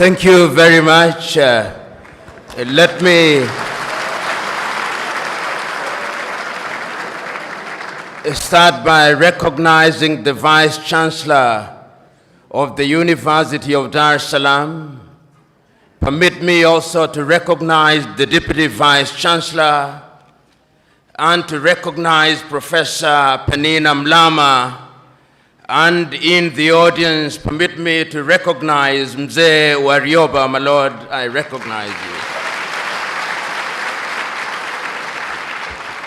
Thank you very much. Let me start by recognizing the Vice Chancellor of the University of Dar es Salaam. Permit me also to recognize the Deputy Vice Chancellor and to recognize Professor Penina Mlama. And in the audience, permit me to recognize Mzee Warioba, my Lord, I recognize you.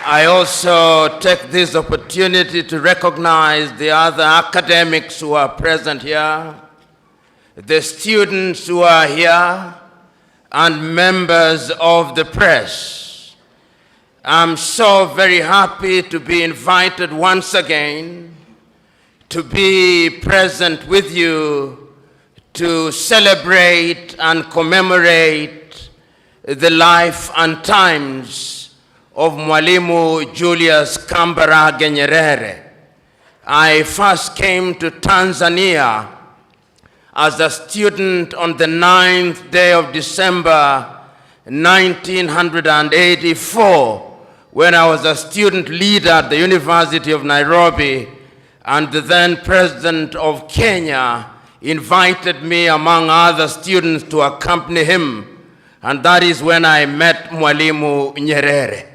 I also take this opportunity to recognize the other academics who are present here, the students who are here, and members of the press. I'm so very happy to be invited once again to be present with you to celebrate and commemorate the life and times of Mwalimu Julius Kambarage Nyerere. I first came to Tanzania as a student on the 9th day of December 1984 when I was a student leader at the University of Nairobi, and the then president of Kenya invited me, among other students, to accompany him. And that is when I met Mwalimu Nyerere.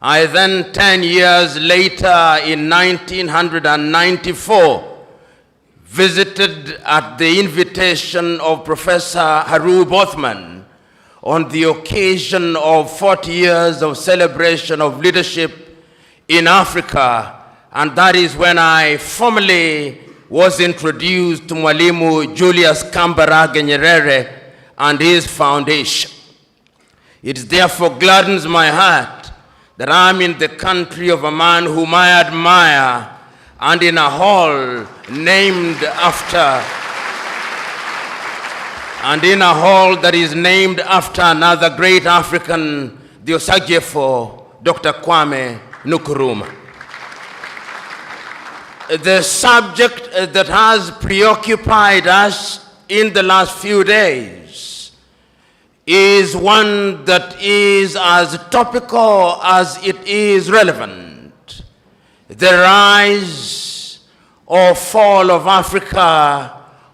I then, 10 years later, in 1994, visited at the invitation of Professor Harub Othman on the occasion of 40 years of celebration of leadership in Africa. And that is when I formally was introduced to Mwalimu Julius Kambarage Nyerere and his foundation. It therefore gladdens my heart that I'm in the country of a man whom I admire and in a hall that is named after another great African, the Osagyefo, Dr. Kwame Nkrumah. The subject that has preoccupied us in the last few days is one that is as topical as it is relevant. The rise or fall of Africa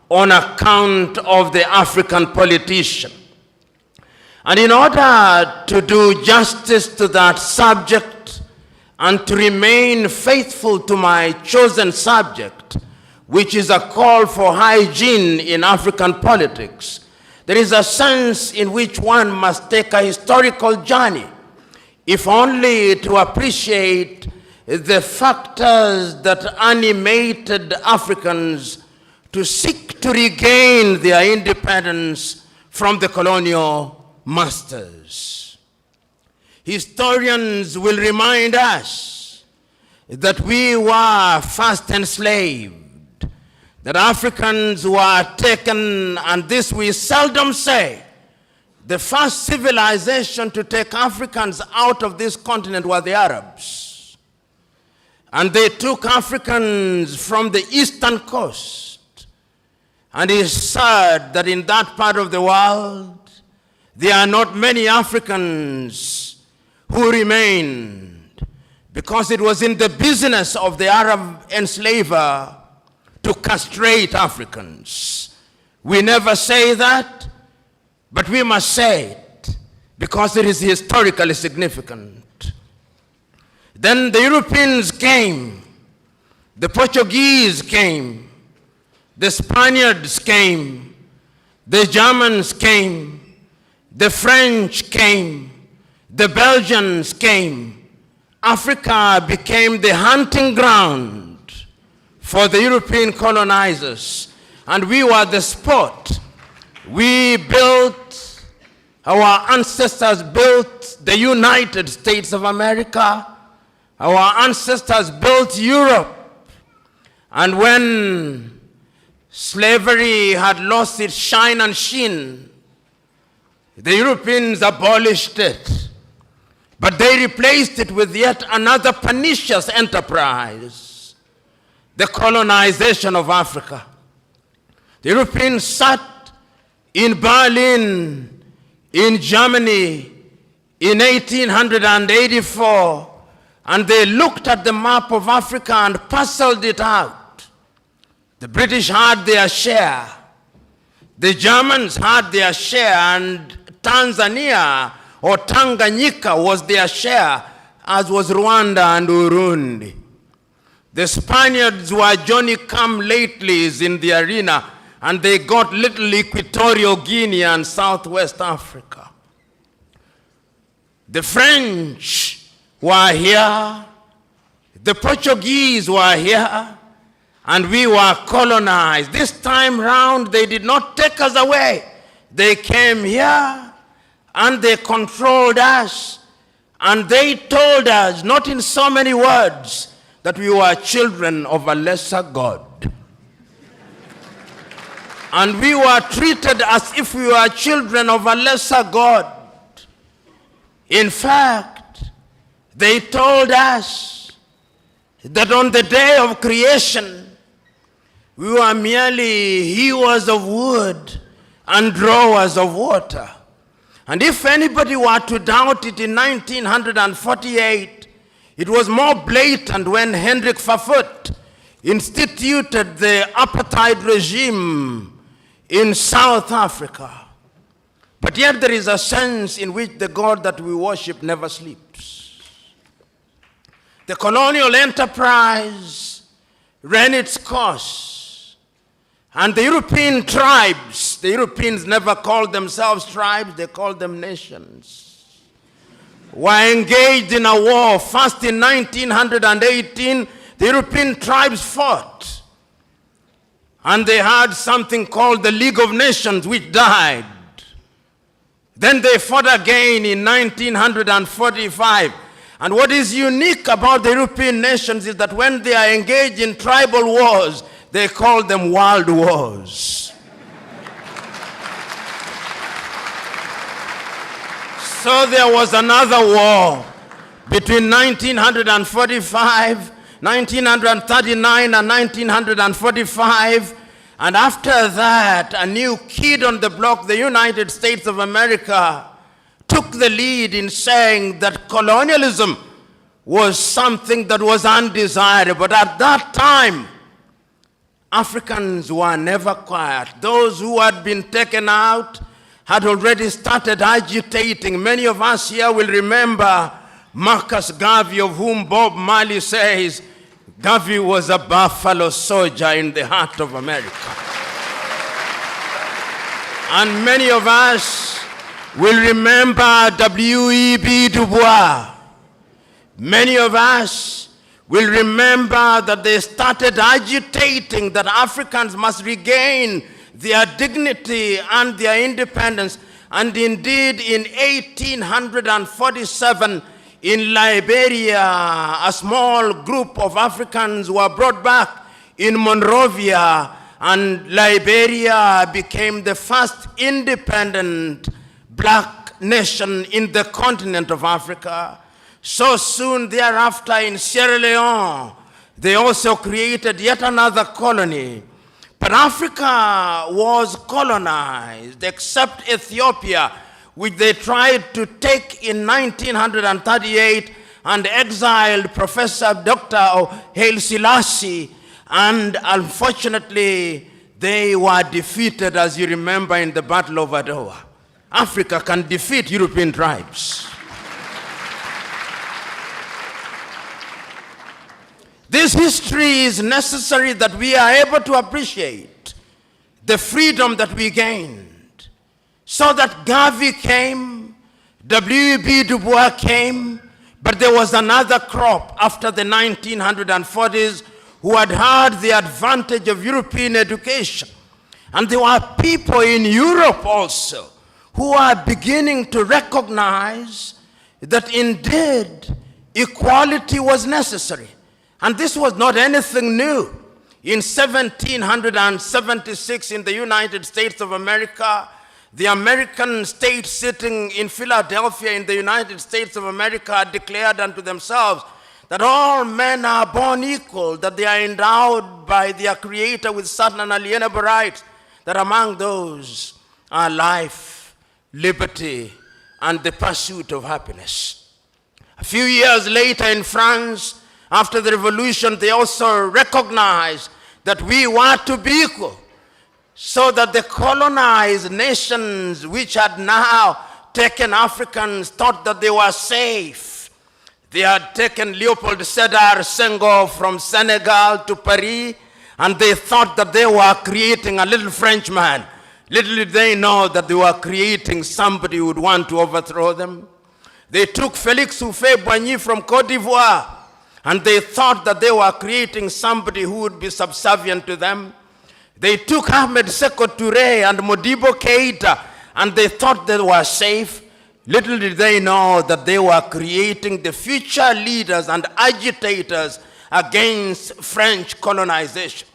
on account of the African politician. And in order to do justice to that subject, and to remain faithful to my chosen subject, which is a call for hygiene in African politics, there is a sense in which one must take a historical journey, if only to appreciate the factors that animated Africans to seek to regain their independence from the colonial masters. Historians will remind us that we were first enslaved, that Africans were taken, and this we seldom say. The first civilization to take Africans out of this continent were the Arabs. And they took Africans from the eastern coast. And it's sad that in that part of the world, there are not many Africans who remained, because it was in the business of the Arab enslaver to castrate Africans. We never say that, but we must say it because it is historically significant. Then the Europeans came, the Portuguese came, the Spaniards came, the Germans came, the French came, the Belgians came. Africa became the hunting ground for the European colonizers, and we were the spot. Our ancestors built the United States of America. Our ancestors built Europe. And when slavery had lost its shine and sheen, the Europeans abolished it. But they replaced it with yet another pernicious enterprise, the colonization of Africa. The Europeans sat in Berlin, in Germany, in 1884, and they looked at the map of Africa and parceled it out. The British had their share. The Germans had their share, and Tanzania or Tanganyika was their share, as was Rwanda and Burundi. The Spaniards were Johnny-come-latelys in the arena, and they got little Equatorial Guinea and Southwest Africa. The French were here, the Portuguese were here, and we were colonized. This time round, they did not take us away. They came here, and they controlled us, and they told us, not in so many words, that we were children of a lesser God. And we were treated as if we were children of a lesser God. In fact, they told us that on the day of creation, we were merely hewers of wood and drawers of water. And if anybody were to doubt it, in 1948, it was more blatant when Hendrik Verwoerd instituted the apartheid regime in South Africa. But yet there is a sense in which the God that we worship never sleeps. The colonial enterprise ran its course. And the European tribes, the Europeans never called themselves tribes, they called them nations, were engaged in a war. First in 1918, the European tribes fought. And they had something called the League of Nations, which died. Then they fought again in 1945. And what is unique about the European nations is that when they are engaged in tribal wars, they call them world wars. So there was another war between 1945, 1939 and 1945, and after that, a new kid on the block, the United States of America, took the lead in saying that colonialism was something that was undesirable. But at that time, Africans were never quiet. Those who had been taken out had already started agitating. Many of us here will remember Marcus Garvey, of whom Bob Marley says, Garvey was a buffalo soldier in the heart of America. And many of us will remember W.E.B. Du Bois. Many of us will remember that they started agitating that Africans must regain their dignity and their independence. And indeed, in 1847, in Liberia, a small group of Africans were brought back in Monrovia, and Liberia became the first independent black nation in the continent of Africa. So soon thereafter, in Sierra Leone, they also created yet another colony. But Africa was colonized, except Ethiopia, which they tried to take in 1938 and exiled Professor Dr. Haile Selassie, and unfortunately they were defeated, as you remember, in the Battle of Adwa. Africa can defeat European tribes. This history is necessary that we are able to appreciate the freedom that we gained. So that Garvey came, W.E.B. Du Bois came, but there was another crop after the 1940s who had had the advantage of European education. And there were people in Europe also who are beginning to recognize that indeed equality was necessary. And this was not anything new. In 1776 in the United States of America, the American state sitting in Philadelphia in the United States of America declared unto themselves that all men are born equal, that they are endowed by their Creator with certain unalienable rights, that among those are life, liberty, and the pursuit of happiness. A few years later in France, after the revolution, they also recognized that we were to be equal, so that the colonized nations which had now taken Africans thought that they were safe. They had taken Leopold Sédar Senghor from Senegal to Paris, and they thought that they were creating a little Frenchman. Little did they know that they were creating somebody who would want to overthrow them. They took Félix Houphouët-Boigny from Côte d'Ivoire, and they thought that they were creating somebody who would be subservient to them. They took Ahmed Sékou Touré and Modibo Keïta, and they thought they were safe. Little did they know that they were creating the future leaders and agitators against French colonization.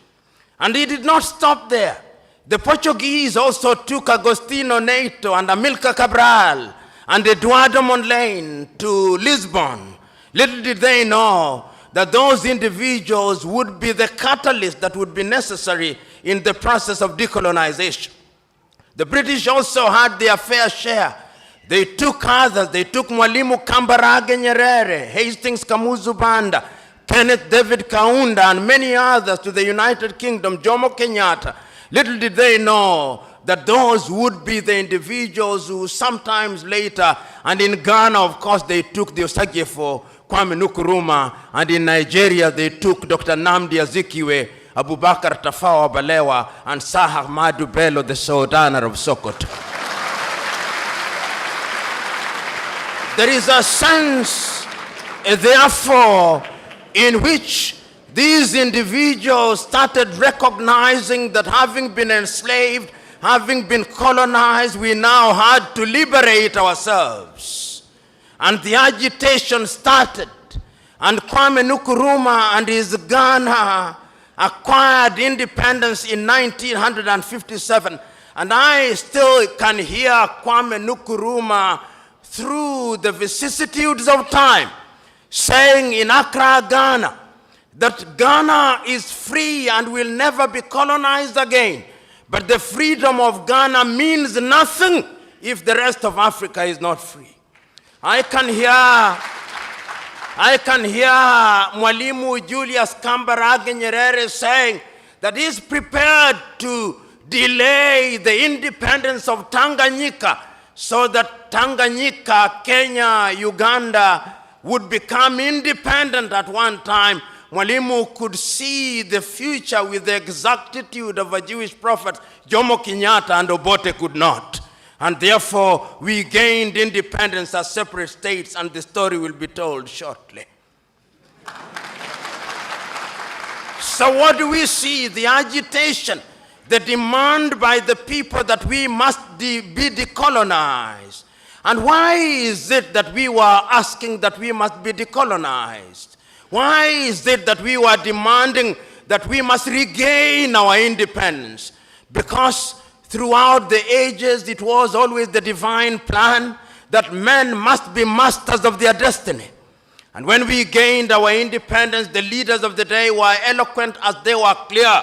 And it did not stop there. The Portuguese also took Agostinho Neto and Amilcar Cabral and Eduardo Mondlane to Lisbon. Little did they know that those individuals would be the catalyst that would be necessary in the process of decolonization. The British also had their fair share. They took others. They took Mwalimu Kambarage Nyerere, Hastings Kamuzu Banda, Kenneth David Kaunda, and many others to the United Kingdom, Jomo Kenyatta. Little did they know that those would be the individuals who sometimes later, and in Ghana, of course, they took the Osagyefo, Kwame Nkrumah, and in Nigeria, they took Dr. Nnamdi Azikiwe, Abubakar Tafawa Balewa, and Sir Ahmadu Bello, the Sultan of Sokoto. There is a sense, therefore, in which these individuals started recognizing that having been enslaved, having been colonized, we now had to liberate ourselves. And the agitation started. And Kwame Nkrumah and his Ghana acquired independence in 1957. And I still can hear Kwame Nkrumah through the vicissitudes of time saying in Accra, Ghana, that Ghana is free and will never be colonized again. But the freedom of Ghana means nothing if the rest of Africa is not free. I can hear Mwalimu Julius Kambarage Nyerere saying that he is prepared to delay the independence of Tanganyika so that Tanganyika, Kenya, Uganda would become independent at one time. Mwalimu could see the future with the exactitude of a Jewish prophet. Jomo Kenyatta and Obote could not. And therefore, we gained independence as separate states, and the story will be told shortly. So what do we see? The agitation, the demand by the people that we must be decolonized. And why is it that we were asking that we must be decolonized? Why is it that we were demanding that we must regain our independence? Because throughout the ages, it was always the divine plan that men must be masters of their destiny. And when we gained our independence, the leaders of the day were eloquent as they were clear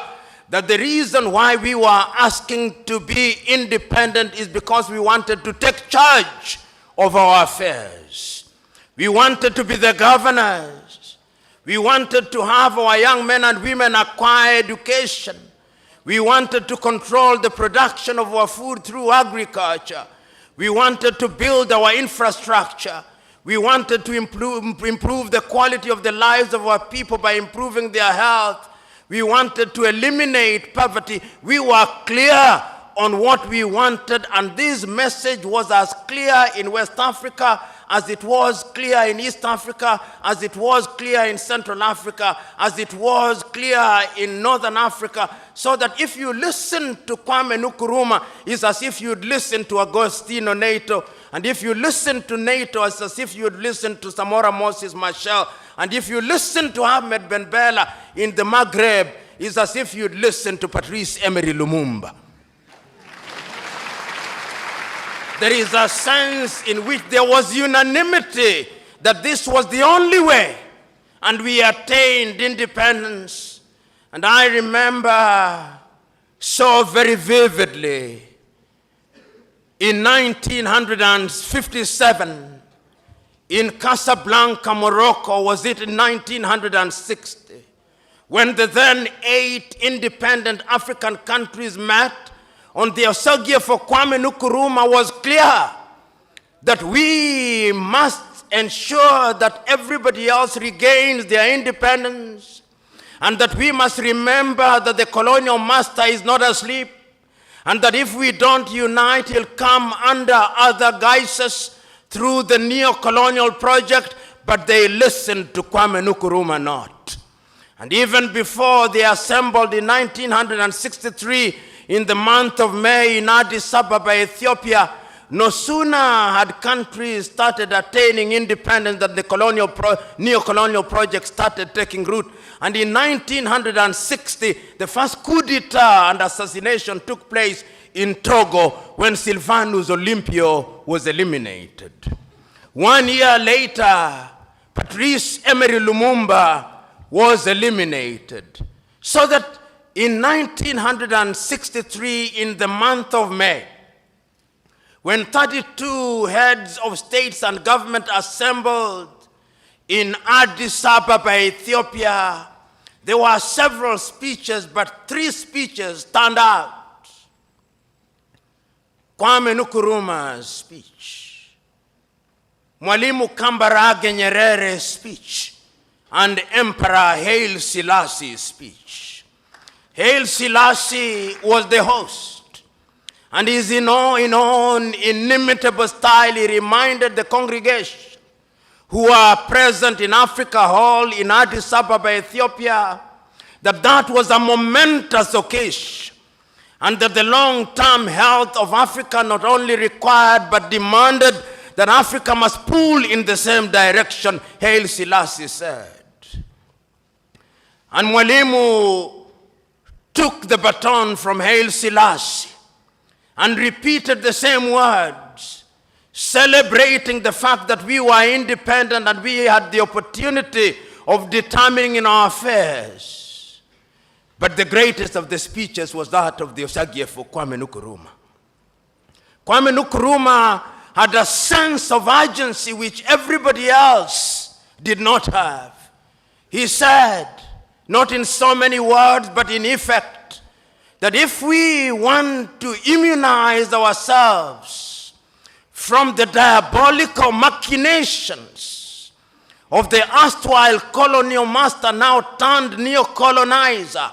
that the reason why we were asking to be independent is because we wanted to take charge of our affairs. We wanted to be the governors. We wanted to have our young men and women acquire education. We wanted to control the production of our food through agriculture. We wanted to build our infrastructure. We wanted to improve the quality of the lives of our people by improving their health. We wanted to eliminate poverty. We were clear on what we wanted, and this message was as clear in West Africa as it was clear in East Africa, as it was clear in Central Africa, as it was clear in Northern Africa, so that if you listen to Kwame Nkrumah, it's as if you'd listen to Agostinho Neto, and if you listen to Neto, it's as if you'd listen to Samora Moses Machel, and if you listen to Ahmed Ben Bella in the Maghreb, it's as if you'd listen to Patrice Emery Lumumba. There is a sense in which there was unanimity that this was the only way, and we attained independence. And I remember so very vividly in 1957, in Casablanca, Morocco, was it in 1960, when the then 8 independent African countries met on the Osagie for Kwame Nkrumah, was clear that we must ensure that everybody else regains their independence, and that we must remember that the colonial master is not asleep, and that if we don't unite, he'll come under other guises through the neo-colonial project, but they listened to Kwame Nkrumah not. And even before they assembled in 1963, in the month of May in Addis Ababa, Ethiopia, no sooner had countries started attaining independence that the neo-colonial project started taking root. And in 1960, the first coup d'etat and assassination took place in Togo when Sylvanus Olympio was eliminated. 1 year later, Patrice Emery Lumumba was eliminated. So that in 1963, in the month of May, when 32 heads of states and government assembled in Addis Ababa, Ethiopia, there were several speeches, but 3 speeches stand out. Kwame Nkrumah's speech, Mwalimu Kambarage Nyerere's speech, and Emperor Haile Selassie's speech. Haile Selassie was the host. And in his own inimitable style, he reminded the congregation who are present in Africa Hall in Addis Ababa, Ethiopia, that that was a momentous occasion, and that the long-term health of Africa not only required but demanded that Africa must pull in the same direction, Haile Selassie said. And Mwalimu took the baton from Haile Selassie and repeated the same words, celebrating the fact that we were independent and we had the opportunity of determining in our affairs. But the greatest of the speeches was that of the Osagie for Kwame Nkrumah. Kwame Nkrumah had a sense of urgency which everybody else did not have. He said, not in so many words, but in effect, that if we want to immunize ourselves from the diabolical machinations of the erstwhile colonial master, now turned neo-colonizer,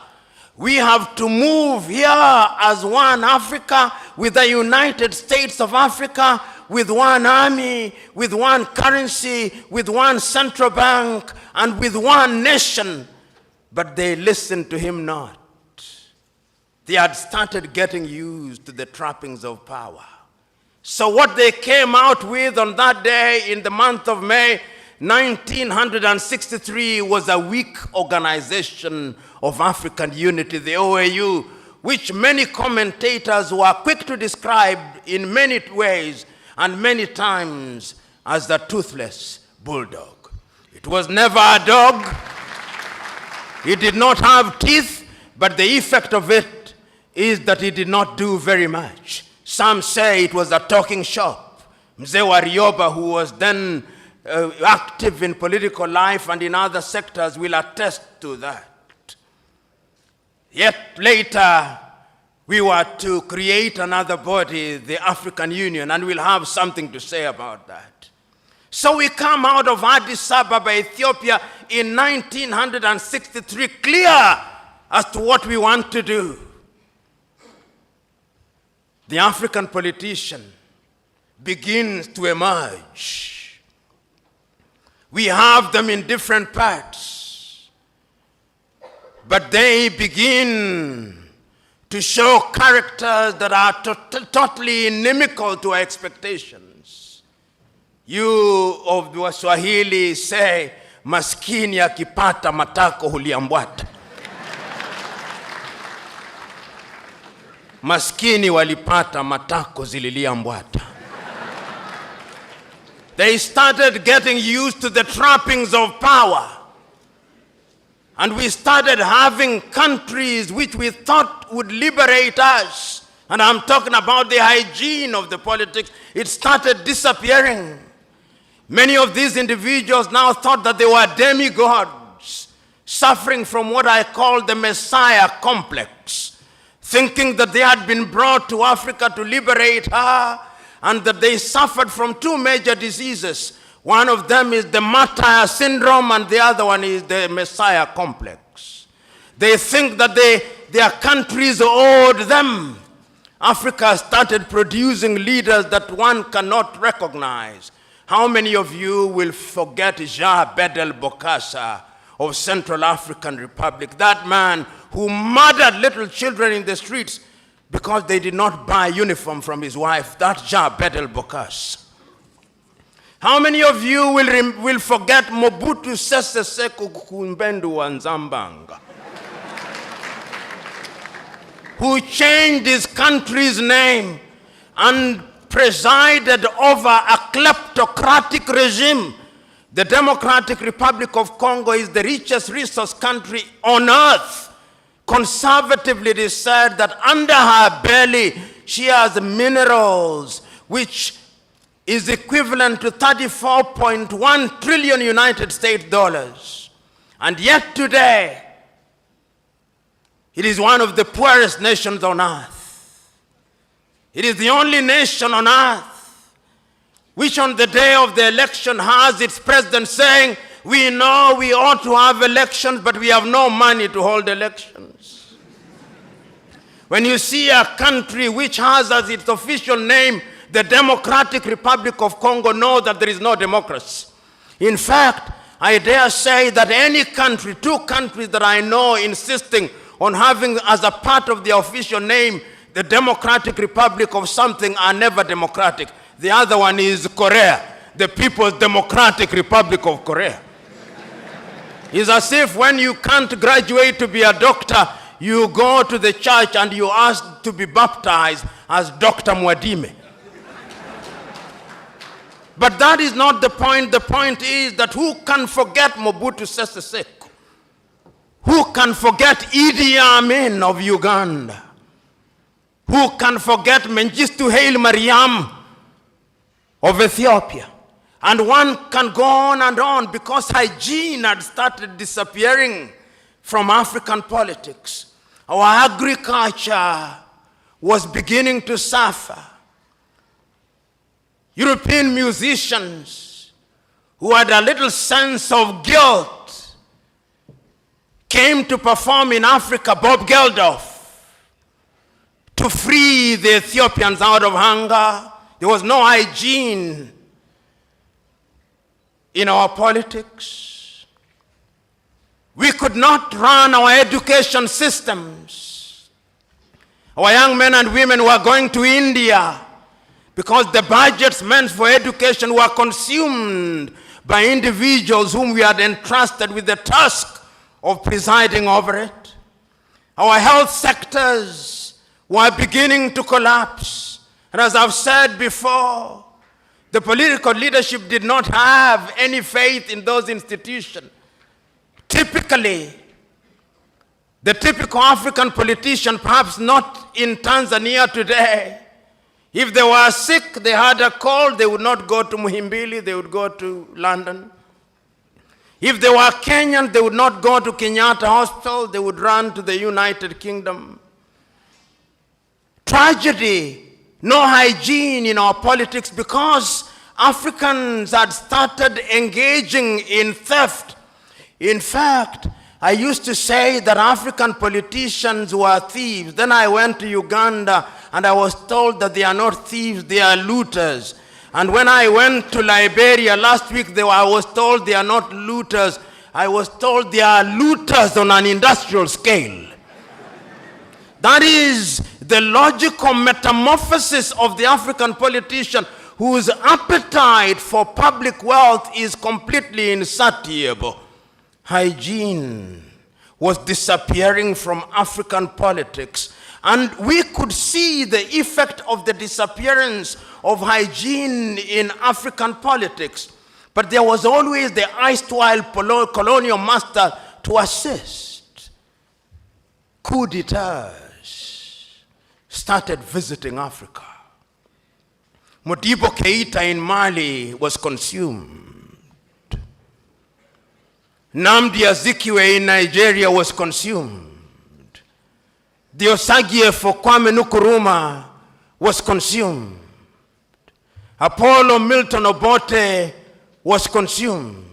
we have to move here as one Africa, with the United States of Africa, with one army, with one currency, with one central bank, and with one nation. But they listened to him not. They had started getting used to the trappings of power. So what they came out with on that day in the month of May 1963 was a weak organization of African unity, the OAU, which many commentators were quick to describe in many ways and many times as the toothless bulldog. It was never a dog. It did not have teeth, but the effect of it is that it did not do very much. Some say it was a talking shop. Mzee Warioba, who was then active in political life and in other sectors, will attest to that. Yet later, we were to create another body, the African Union, and we'll have something to say about that. So we come out of Addis Ababa, Ethiopia in 1963, clear as to what we want to do. The African politician begins to emerge. We have them in different parts, but they begin to show characters that are totally inimical to our expectations. You of the Swahili say, maskini akipata matako huliambwata. Maskini walipata matako zililia mbwata. They started getting used to the trappings of power. And we started having countries which we thought would liberate us And I'm talking about the hygiene of the politics. It started disappearing. Many of these individuals now thought that they were demigods, suffering from what I call the Messiah complex, thinking that they had been brought to Africa to liberate her, and that they suffered from two major diseases. One of them is the martyr syndrome, and the other one is the Messiah complex. They think that their countries owed them. Africa started producing leaders that one cannot recognize. How many of you will forget Jean Bedel Bokassa of Central African Republic, that man who murdered little children in the streets because they did not buy uniform from his wife? That Jean Bedel Bokassa. How many of you will forget Mobutu Sese Seko Kumbendu Wanzambanga, who changed his country's name and presided over a kleptocratic regime? The Democratic Republic of Congo is the richest resource country on earth. Conservatively, it is said that under her belly, she has minerals, which is equivalent to 34.1 trillion United States dollars. And yet today, it is one of the poorest nations on earth. It is the only nation on earth which on the day of the election has its president saying, we know we ought to have elections, but we have no money to hold elections. When you see a country which has as its official name the Democratic Republic of Congo, know that there is no democracy. In fact, I dare say that any country, two countries that I know insisting on having as a part of the official name the Democratic Republic of something are never democratic. The other one is Korea, the People's Democratic Republic of Korea. It's as if when you can't graduate to be a doctor, you go to the church and you ask to be baptized as Dr. Mwadime. But that is not the point. The point is that who can forget Mobutu Sese Seko? Who can forget Idi Amin of Uganda? Who can forget Mengistu Haile Mariam of Ethiopia? And one can go on and on, because hygiene had started disappearing from African politics. Our agriculture was beginning to suffer. European musicians who had a little sense of guilt came to perform in Africa, Bob Geldof, to free the Ethiopians out of hunger. There was no hygiene in our politics. We could not run our education systems. Our young men and women were going to India because the budgets meant for education were consumed by individuals whom we had entrusted with the task of presiding over it. Our health sectors were beginning to collapse. And as I've said before, the political leadership did not have any faith in those institutions. Typically, the typical African politician, perhaps not in Tanzania today, if they were sick, they had a cold, they would not go to Muhimbili, they would go to London. If they were Kenyan, they would not go to Kenyatta Hospital, they would run to the United Kingdom. Tragedy, no hygiene in our politics, because Africans had started engaging in theft. In fact, I used to say that African politicians were thieves. Then I went to Uganda and I was told that they are not thieves, they are looters. And when I went to Liberia last week, I was told they are not looters. I was told they are looters on an industrial scale. That is the logical metamorphosis of the African politician, whose appetite for public wealth is completely insatiable. Hygiene was disappearing from African politics. And we could see the effect of the disappearance of hygiene in African politics. But there was always the erstwhile colonial master to assist. Coup d'etats, started visiting Africa. Modibo Keita in Mali was consumed. Nnamdi Azikiwe in Nigeria was consumed. The Osagie for Kwame Nkrumah was consumed. Apollo Milton Obote was consumed.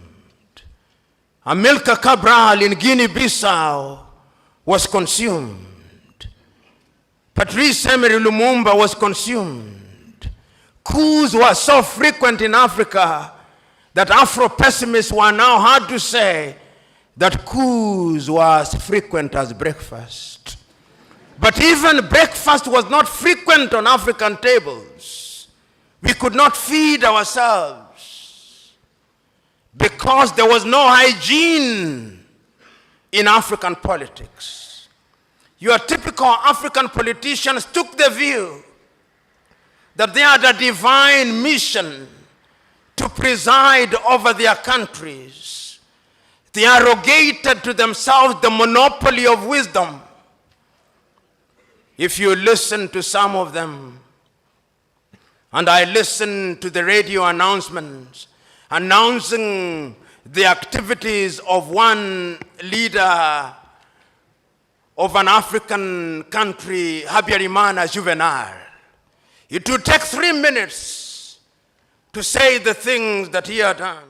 Amilcar Cabral in Guinea-Bissau was consumed. Patrice Emery Lumumba was consumed. Coups were so frequent in Africa that Afro-pessimists were now hard to say that coups were as frequent as breakfast. But even breakfast was not frequent on African tables. We could not feed ourselves because there was no hygiene in African politics. Your typical African politicians took the view that they had a divine mission to preside over their countries. They arrogated to themselves the monopoly of wisdom. If you listen to some of them, and I listen to the radio announcements announcing the activities of one leader of an African country, Habyarimana Juvenal, it would take 3 minutes to say the things that he had done.